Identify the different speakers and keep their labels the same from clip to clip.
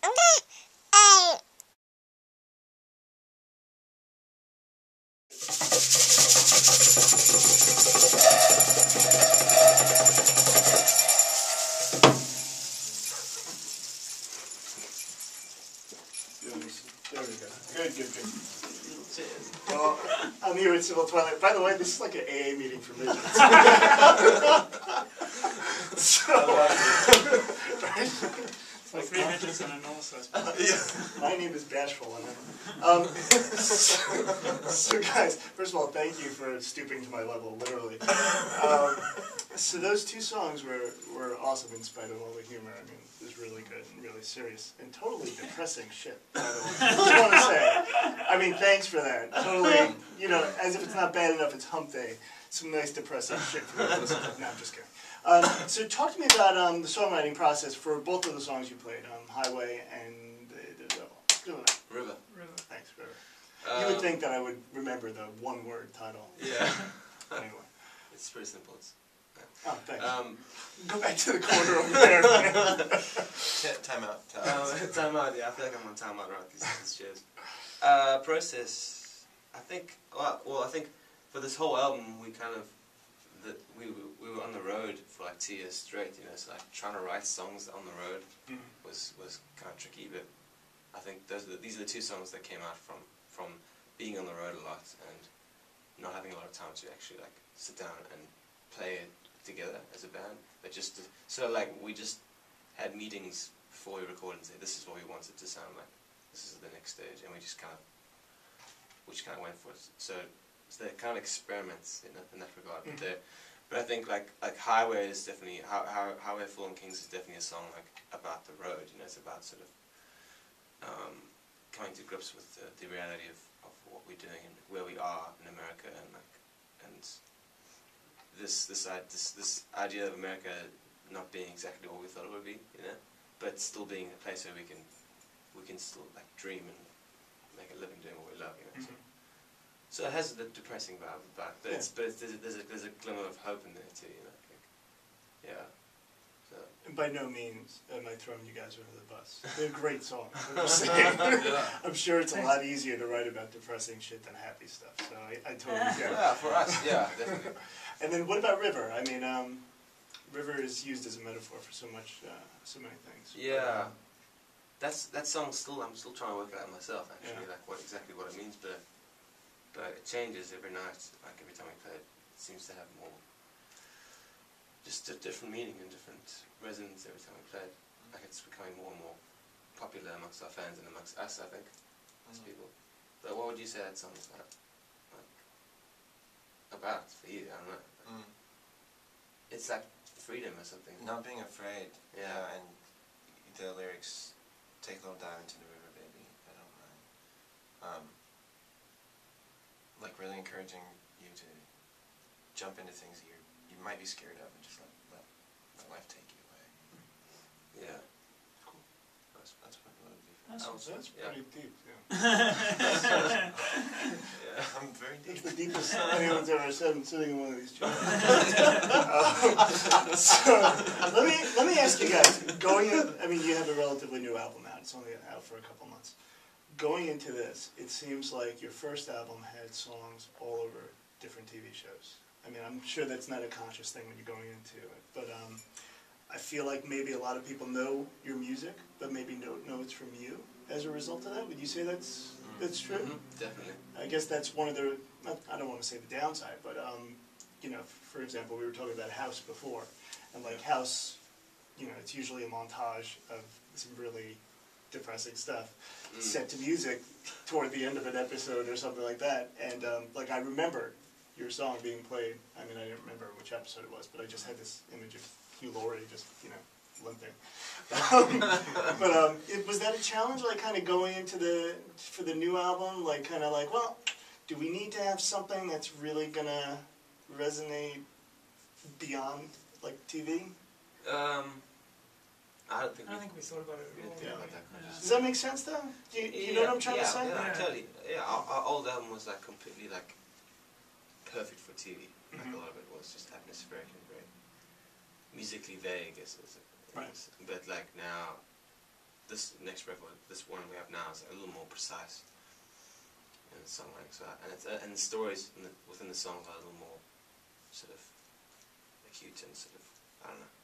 Speaker 1: There we go. Good, good, good. Cheers. Well, I'm here with Civil Twilight. By the way, this is like an AA meeting for midgets.
Speaker 2: Like 3 midgets and a normal size.
Speaker 1: My name is Bashful. So guys, first of all, thank you for stooping to my level, literally. So those two songs were awesome in spite of all the humor. I mean, it was really good and really serious and totally depressing shit, by the way. I just want to say, I mean, thanks for that. Totally, you know, as if it's not bad enough, it's hump day. Some nice depressing shit for me to listen to. No, I'm just kidding. So talk to me about the songwriting process for both of the songs you played, Highway and
Speaker 3: River.
Speaker 1: Thanks, River. You would think that I would remember the one-word title.
Speaker 3: Yeah.
Speaker 1: Anyway.
Speaker 3: It's pretty simple.
Speaker 1: Oh, thanks. Go back to the corner over there.
Speaker 3: Time out. Time out, yeah. I feel like I'm on time out around these chairs. Process, I think, well, I think for this whole album, we kind of, we were on the road for like 2 years straight, you know, so like trying to write songs on the road was kind of tricky, but I think these are the two songs that came out from being on the road a lot and not having a lot of time to actually like sit down and play it together as a band, but just so like we just had meetings before we recorded and said this is what we wanted to sound like, this is the next stage, and we just kind of went for it. So they're kind of experiments in that regard. But I think like Highway is definitely Highway Full and Kings is definitely a song like about the road. You know, it's about sort of coming to grips with the reality of what we're doing and where we are in America, and like this idea of America not being exactly what we thought it would be, you know, but still being a place where we can still like dream and make a living doing what we love, you know. So it has the depressing vibe about it, but there's a glimmer of hope in there too, you know. Like, yeah. So.
Speaker 1: And by no means am I throwing you guys under the bus. They're great songs. I'm just saying. I'm sure it's a lot easier to write about depressing shit than happy stuff. So I totally get it.
Speaker 3: Yeah, for us, yeah, definitely.
Speaker 1: And then what about River? I mean, River is used as a metaphor for so many things.
Speaker 3: Yeah. That song I'm still trying to work it out myself actually, like exactly what it means, but it changes every night. Like every time we play it, it seems to have more, just a different meaning and different resonance every time we play it. Like it's becoming more and more popular amongst our fans and amongst us, I think, as people. But what would you say that song is about? About for you? I don't know. It's like freedom or something.
Speaker 4: Not being afraid.
Speaker 3: Yeah.
Speaker 4: And the lyrics take a little dive into the river, baby. I don't mind. Like really encouraging you to jump into things you might be scared of and just let life take you away.
Speaker 3: Yeah.
Speaker 4: Cool. That's what it would be.
Speaker 1: That's pretty deep.
Speaker 4: Yeah. I'm very deep.
Speaker 1: It's the deepest anyone's ever said sitting in one of these chairs. So let me ask you guys. I mean, you have a relatively new album out. It's only out for a couple months. Going into this, it seems like your first album had songs all over different TV shows. I mean, I'm sure that's not a conscious thing when you're going into it, but I feel like maybe a lot of people know your music, but maybe don't know it's from you as a result of that. Would you say that's true?
Speaker 3: Definitely.
Speaker 1: I guess that's one of the, I don't want to say the downside, but you know, for example, we were talking about House before, and like House, you know, it's usually a montage of some really depressing stuff set to music toward the end of an episode or something like that, and like I remember your song being played. I mean, I didn't remember which episode it was, but I just had this image of Hugh Laurie just, you know, limping. But was that a challenge, like kind of going into for the new album, like kind of like, well, do we need to have something that's really gonna resonate beyond like TV?
Speaker 3: I don't think
Speaker 2: we thought about it at all.
Speaker 3: Yeah.
Speaker 1: Does that make sense though? Do you know what I'm trying to say?
Speaker 3: Yeah, totally. Yeah, our old album was like completely like perfect for TV. Like a lot of it was just atmospheric and very musically vague, I guess. Right. But like now, this next record, this one we have now, is a little more precise in the songwriting. So, and the stories within the songs are a little more sort of acute and sort of, I don't know.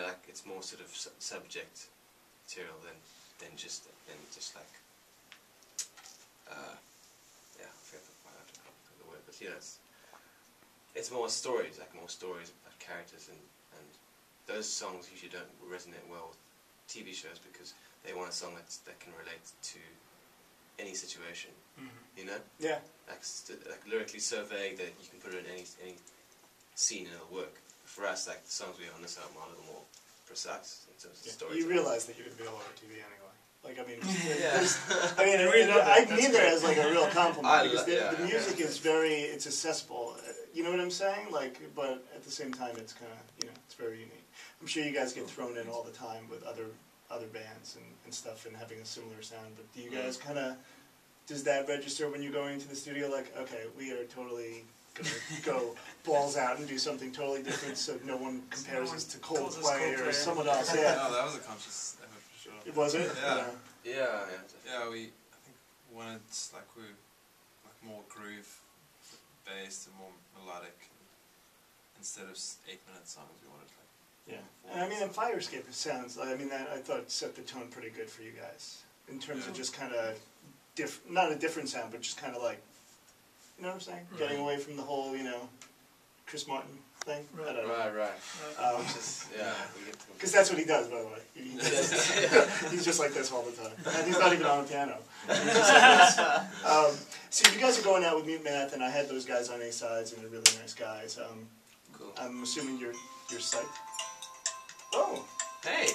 Speaker 3: Like it's more sort of subject material than just like yeah, I forget the word, but yeah, it's more stories, like more stories of characters, and those songs usually don't resonate well with TV shows because they want a song that can relate to any situation, you know?
Speaker 1: Yeah.
Speaker 3: Like lyrically so vague that you can put it in any scene and it'll work. For us, like the songs we have on this album are a little more precise in terms of stories.
Speaker 1: You realize that you're going to be all over TV anyway. Like, I mean,
Speaker 3: Yeah.
Speaker 1: I mean that as like a real compliment because the music
Speaker 3: yeah.
Speaker 1: is it's accessible. You know what I'm saying? Like, but at the same time, it's kind of, you know, it's very unique. I'm sure you guys get thrown in all the time with other bands and stuff and having a similar sound. But do you guys kind of, does that register when you go into the studio? Like, okay, we are totally gonna go balls out and do something totally different, so no one compares us to Coldplay or someone else. Yeah.
Speaker 5: No, that was a conscious effort for sure.
Speaker 1: It was it?
Speaker 5: Yeah.
Speaker 3: Yeah.
Speaker 5: Yeah, I think when it's like we're like more groove based and more melodic, instead of 8-minute songs, we wanted like.
Speaker 1: Yeah, and I mean, and Fire Escape sounds. I mean, that I thought set the tone pretty good for you guys in terms of just kind of not a different sound, but just kind of like, you know what I'm saying?
Speaker 2: Right.
Speaker 1: Getting away from the whole, you know, Chris Martin thing.
Speaker 2: Right.
Speaker 1: I don't know.
Speaker 3: Right. Yeah.
Speaker 1: Because that's what he does, by the way. He's just like this all the time. And he's not even on a piano. He's just like this. So you guys are going out with Mute Math, and I had those guys on A-sides, and they're really nice guys.
Speaker 3: Cool.
Speaker 1: I'm assuming you're psyched. Oh.
Speaker 3: Hey.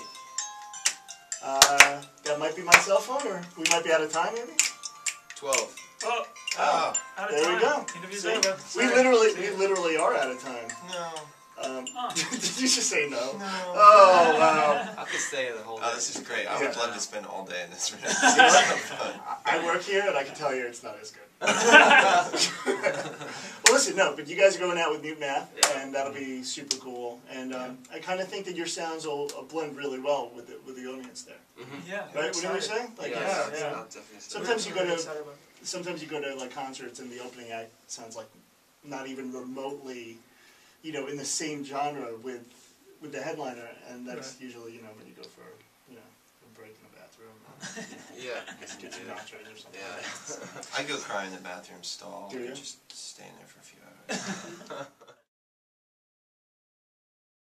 Speaker 1: That might be my cell phone, or we might be out of time, maybe?
Speaker 3: 12.
Speaker 2: Oh,
Speaker 1: Oh,
Speaker 2: out of
Speaker 1: there
Speaker 2: time.
Speaker 1: we go.
Speaker 2: Interview's
Speaker 1: See?
Speaker 2: over.
Speaker 1: We literally are out of time.
Speaker 4: No.
Speaker 1: Did you just say no?
Speaker 4: No.
Speaker 1: Oh, wow.
Speaker 3: I could stay the whole day.
Speaker 4: Oh, this is great. I would
Speaker 1: Yeah.
Speaker 4: love to spend all day in this room.
Speaker 1: I work here, and I can tell you it's not as good. Well, listen, no, but you guys are going out with Mute Math, and that'll be super cool. And I kind of think that your sounds will blend really well with the audience there.
Speaker 2: Yeah.
Speaker 1: Right? What are you saying? Like,
Speaker 2: Yeah.
Speaker 3: I'll definitely say
Speaker 1: Sometimes you go to
Speaker 2: Excited about it.
Speaker 1: sometimes you go to like concerts, and the opening act sounds like not even remotely, you know, in the same genre with the headliner, and that's usually, you know, when you go for, you know, a break in the bathroom.
Speaker 3: Yeah.
Speaker 1: Get some nachos or something.
Speaker 3: Yeah.
Speaker 4: I go cry in the bathroom stall.
Speaker 1: Do you?
Speaker 4: Just stay in there for a few hours.